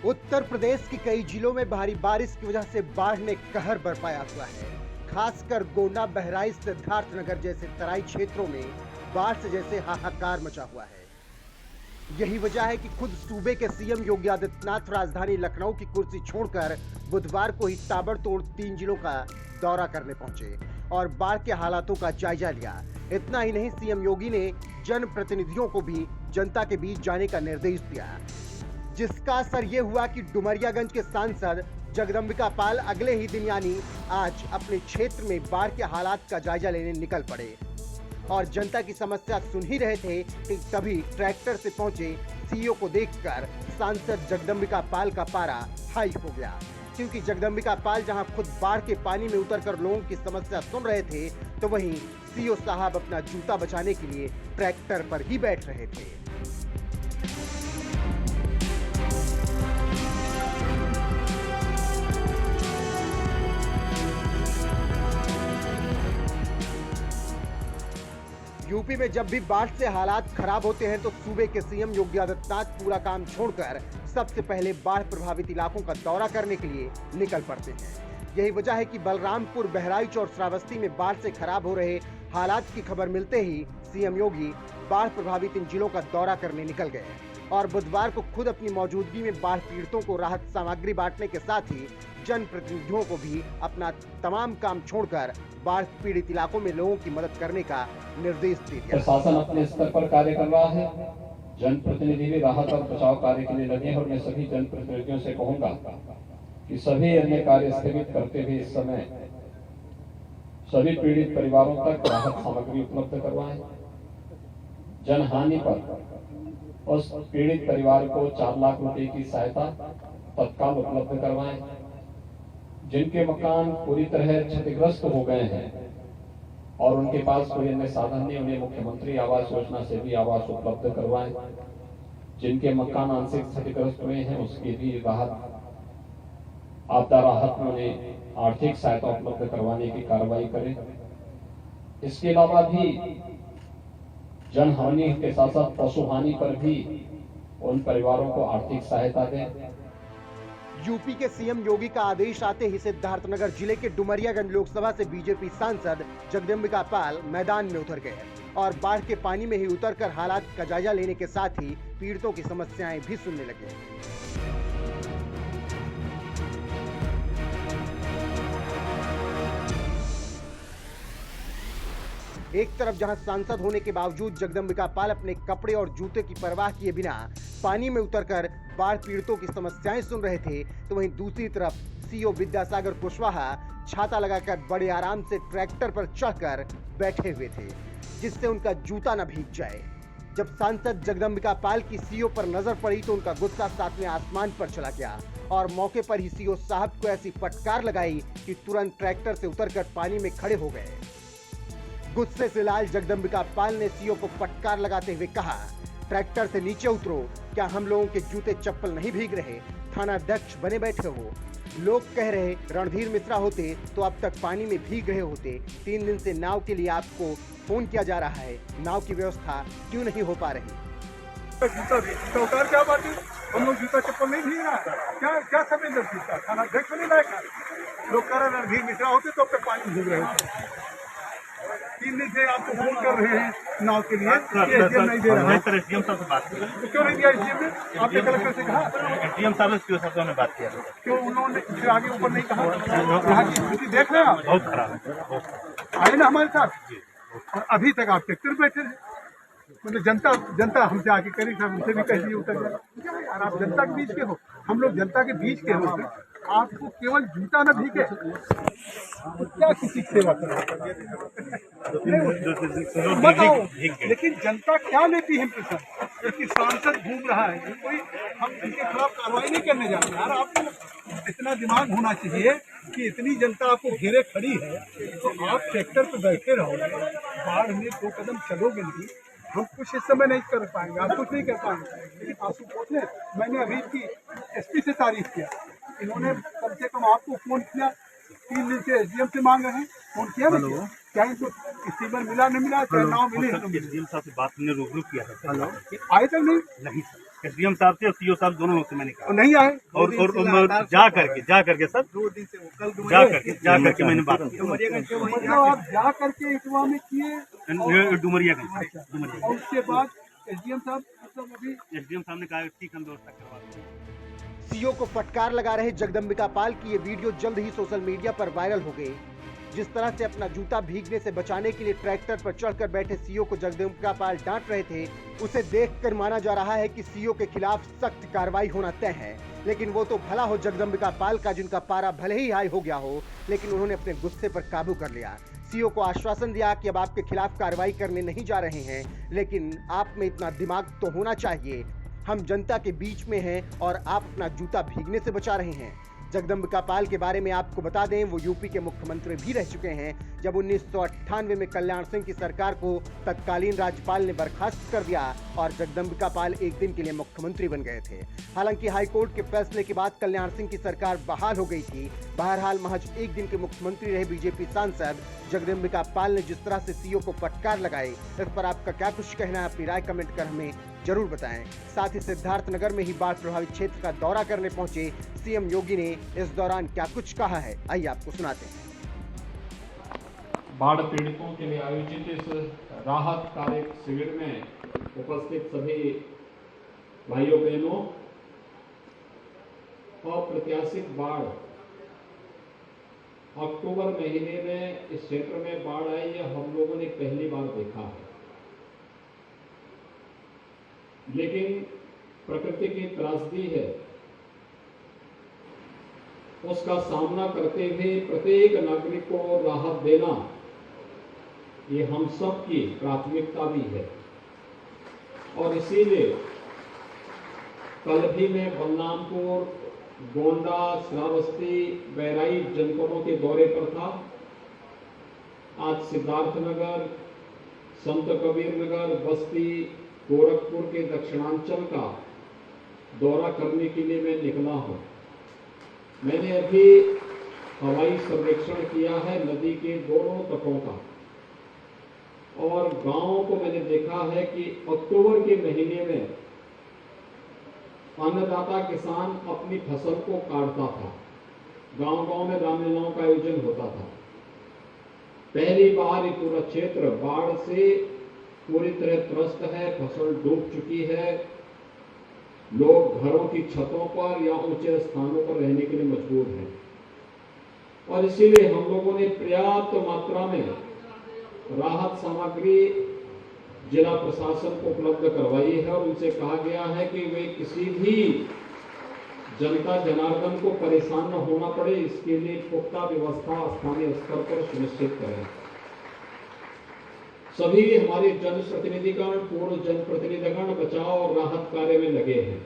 उत्तर प्रदेश के कई जिलों में भारी बारिश की वजह से बाढ़ ने कहर बरपाया हुआ है। खासकर गोंडा, बहराइच, सिद्धार्थनगर जैसे तराई क्षेत्रों में बाढ़ से जैसे हाहाकार मचा हुआ है। यही वजह है कि खुद सूबे के सीएम योगी आदित्यनाथ राजधानी लखनऊ की कुर्सी छोड़कर बुधवार को ही ताबड़तोड़ 3 जिलों का दौरा करने पहुंचे और बाढ़ के हालातों का जायजा लिया। इतना ही नहीं, सीएम योगी ने जनप्रतिनिधियों को भी जनता के बीच जाने का निर्देश दिया, जिसका असर ये हुआ कि डुमरियागंज के सांसद जगदम्बिका पाल अगले ही दिन यानी आज अपने क्षेत्र में बाढ़ के हालात का जायजा लेने निकल पड़े और जनता की समस्या सुन ही रहे थे कि तभी ट्रैक्टर से पहुंचे सीईओ को देखकर सांसद जगदम्बिका पाल का पारा हाई हो गया, क्योंकि जगदम्बिका पाल जहां खुद बाढ़ के पानी में उतरकर लोगों की समस्या सुन रहे थे, तो वहीं सीईओ साहब अपना जूता बचाने के लिए ट्रैक्टर पर ही बैठ रहे थे। यूपी में जब भी बाढ़ से हालात खराब होते हैं तो सूबे के सीएम योगी आदित्यनाथ पूरा काम छोड़कर सबसे पहले बाढ़ प्रभावित इलाकों का दौरा करने के लिए निकल पड़ते हैं। यही वजह है कि बलरामपुर, बहराइच और श्रावस्ती में बाढ़ से खराब हो रहे हालात की खबर मिलते ही सीएम योगी बाढ़ प्रभावित इन जिलों का दौरा करने निकल गए और बुधवार को खुद अपनी मौजूदगी में बाढ़ पीड़ितों को राहत सामग्री बांटने के साथ ही जनप्रतिनिधियों को भी अपना तमाम काम छोड़कर बाढ़ पीड़ित इलाकों में लोगों की मदद करने का निर्देश दिया। प्रशासन अपने स्तर पर कार्य कर रहा है, जनप्रतिनिधि भी राहत और बचाव कार्य के लिए लगे हैं और मैं सभी जनप्रतिनिधियों से कहूंगा कि सभी अन्य कार्य स्थगित करते हुए इस समय सभी पीड़ित परिवारों तक राहत सामग्री उपलब्ध करवाएं। जनहानि पर उस पीड़ित परिवार को 4 लाख रुपए की सहायता तत्काल उपलब्ध करवाएं। जिनके मकान पूरी तरह क्षतिग्रस्त हो गए हैं और उनके पास कोई अन्य साधन नहीं, उन्हें मुख्यमंत्री आवास योजना से भी आवास उपलब्ध करवाएं। जिनके मकान आंशिक क्षतिग्रस्त हुए हैं उसकी भी राहत, आपदा राहत में उन्हें आर्थिक सहायता उपलब्ध करवाने की कार्रवाई करें। इसके अलावा भी जनहानि के साथ साथ पशु हानि पर भी उन परिवारों को आर्थिक सहायता दें। यूपी के सीएम योगी का आदेश आते ही सिद्धार्थनगर जिले के डुमरियागंज लोकसभा से बीजेपी सांसद जगदम्बिका पाल मैदान में उतर गए और बाढ़ के पानी में ही उतरकर हालात का जायजा लेने के साथ ही पीड़ितों की समस्याएं भी सुनने लगे। एक तरफ जहां सांसद होने के बावजूद जगदम्बिका पाल अपने कपड़े और जूते की परवाह किए बिना पानी में उतरकर बाढ़ पीड़ितों की समस्याएं सुन रहे थे, तो वहीं दूसरी तरफ सीईओ विद्यासागर कुशवाहा छाता लगाकर बड़े आराम से ट्रैक्टर पर चढ़कर बैठे हुए थे, जिससे उनका जूता न भीग जाए। जब सांसद जगदम्बिका पाल की सीईओ पर नजर पड़ी तो उनका गुस्सा सातवें आसमान पर चला गया और मौके पर ही सीईओ साहब को ऐसी फटकार लगाई कि तुरंत ट्रैक्टर से उतरकर पानी में खड़े हो गए। गुस्से से लाल जगदम्बिका पाल ने सीईओ को फटकार लगाते हुए कहा, ट्रैक्टर से नीचे उतरो, क्या हम लोगों के जूते चप्पल नहीं भीग रहे? थानाध्यक्ष बने बैठे हो। लोग कह रहे रणधीर मिश्रा होते तो अब तक पानी में भीग रहे होते। 3 दिन से नाव के लिए आपको फोन किया जा रहा है, नाव की व्यवस्था क्यों नहीं हो पा रही? जूता क्या बात है? हम लोग जूता चप्पल नहीं भीग रहा है, क्या संवेदनशील था? थानाध्यक्ष बने लायक लोग कह रहे रणधीर मिश्रा होते तो अब तक पानी भीग रहे होते। 3 दिन से आपको फोन कर रहे हैं नाव के लिए, एसडीएम नहीं दे रहा है। एसडीएम साहब से बात की, तो क्यों नहीं दिया एसडीएम ने? आपने कलेक्टर से कहा? एसडीएम साहब से बात किया, क्यों उन्होंने फिर आगे ऊपर नहीं कहा? यहाँ की स्थिति देख रहे हैं आप, बहुत खराब है। आए ना हमारे साथ और अभी तक आप ट्रैक्टर बैठे हैं। मतलब जनता हमसे आके करी साहब, हमसे भी कहिए उतर जाए यार, आप जनता के बीच के हो, हम लोग जनता के बीच के हो। आपको केवल जूता न भीगे तो क्या किसी की सेवा करें? बताओ, लेकिन जनता क्या लेती है प्रश्न? क्योंकि सांसद घूम रहा है, कोई हम इनके खिलाफ कार्रवाई नहीं करने जा रहे यार। आपको इतना दिमाग होना चाहिए कि इतनी जनता आपको घेरे खड़ी है तो आप ट्रैक्टर पर बैठे रहोगे, बाढ़ में 2 कदम चलोगे नहीं। हम कुछ इस समय नहीं कर पाएंगे, आप कुछ नहीं कर पाएंगे। लेकिन आशुतोष ने, मैंने अभी की एसपी से तारीफ किया, इन्होंने कम से कम आपको फोन किया। 3 दिन से एसडीएम से मांग रहे हैं, फोन किया ना? क्या इनको स्टीमर मिला नहीं मिला, चाहे नाव मिले? एसडीएम साहब से बात हमने रूबरू किया है। हेलो, आए तक नहीं? नहीं सर। एसडीएम साहब से और सीओ साहब दोनों से मैंने कहा और नहीं आए और जा करके सर 2 दिन से वो कल जा करके मैंने बात की मतलब आप जा करके इटवा में किए डुमरियागंज और उसके बाद एसडीएम साहब मतलब अभी एसडीएम साहब ने कहा ठीक हम व्यवस्था करवा देंगे। सीओ को फटकार लगा रहे जगदम्बिका पाल की ये वीडियो जल्द ही सोशल मीडिया पर वायरल हो गई। जिस तरह से अपना जूता भीगने से बचाने के लिए ट्रैक्टर पर चढ़कर बैठे सीओ को जगदम्बिका पाल डांट रहे थे, उसे देखकर माना जा रहा है कि सीओ के खिलाफ सख्त कार्रवाई होना तय है। लेकिन वो तो भला हो जगदम्बिका पाल का, जिनका पारा भले ही हाई हो गया हो, लेकिन उन्होंने अपने गुस्से पर काबू कर लिया। सीओ को आश्वासन दिया कि अब आपके खिलाफ कार्रवाई करने नहीं जा रहे हैं, लेकिन आप में इतना दिमाग तो होना चाहिए। हम जनता के बीच में हैं और आप अपना जूता भीगने से बचा रहे हैं। जगदम्बिका पाल के बारे में आपको बता दें, वो यूपी के मुख्यमंत्री भी रह चुके हैं। जब 1998 में कल्याण सिंह की सरकार को तत्कालीन राज्यपाल ने बर्खास्त कर दिया और जगदम्बिका पाल एक दिन के लिए मुख्यमंत्री बन गए थे। हालांकि हाईकोर्ट के फैसले के बाद कल्याण सिंह की सरकार बहाल हो गई थी। बहरहाल महज एक दिन के मुख्यमंत्री रहे बीजेपी सांसद जगदम्बिका पाल ने जिस तरह से सीओ को फटकार लगाई, इस पर आपका क्या कुछ कहना है? अपनी राय कमेंट कर हमें जरूर बताएं। साथ ही सिद्धार्थनगर में ही बाढ़ प्रभावित क्षेत्र का दौरा करने पहुंचे सीएम योगी ने इस दौरान क्या कुछ कहा है, आइए आपको सुनाते हैं। बाढ़ पीड़ितों के लिए आयोजित इस राहत कार्य शिविर में उपस्थित सभी भाइयों बहनों, अप्रत्याशित बाढ़ अक्टूबर महीने में इस क्षेत्र में बाढ़ आई, यह हम लोगों ने पहली बार देखा है। लेकिन प्रकृति की त्रासदी है, उसका सामना करते हुए प्रत्येक नागरिक को राहत देना, ये हम सब की प्राथमिकता भी है। और इसीलिए कल भी मैं बलरामपुर, गोंडा, श्रावस्ती, बहराइच जनपदों के दौरे पर था। आज सिद्धार्थनगर, संत कबीर नगर, बस्ती, गोरखपुर के दक्षिणांचल का दौरा करने के लिए मैं निकला हूं। मैंने अभी हवाई सर्वेक्षण किया है नदी के दोनों तटों का, और गांवों को मैंने देखा है कि अक्टूबर के महीने में अन्नदाता किसान अपनी फसल को काटता था। गांव-गांव में रामलीलाओं का आयोजन होता था। पहली बार ये पूरा क्षेत्र बाढ़ से पूरी तरह त्रस्त है, फसल डूब चुकी है। लोग घरों की छतों पर या ऊंचे स्थानों पर रहने के लिए मजबूर हैं, और इसीलिए हम लोगों ने पर्याप्त मात्रा में राहत सामग्री जिला प्रशासन को उपलब्ध करवाई है, और उनसे कहा गया है कि वे किसी भी जनता जनार्दन को परेशान न होना पड़े, इसके लिए पुख्ता व्यवस्था स्थानीय स्तर पर सुनिश्चित करें। सभी हमारे जनप्रतिनिधिगण, पूर्व जनप्रतिनिधिगण बचाव और राहत कार्य में लगे हैं।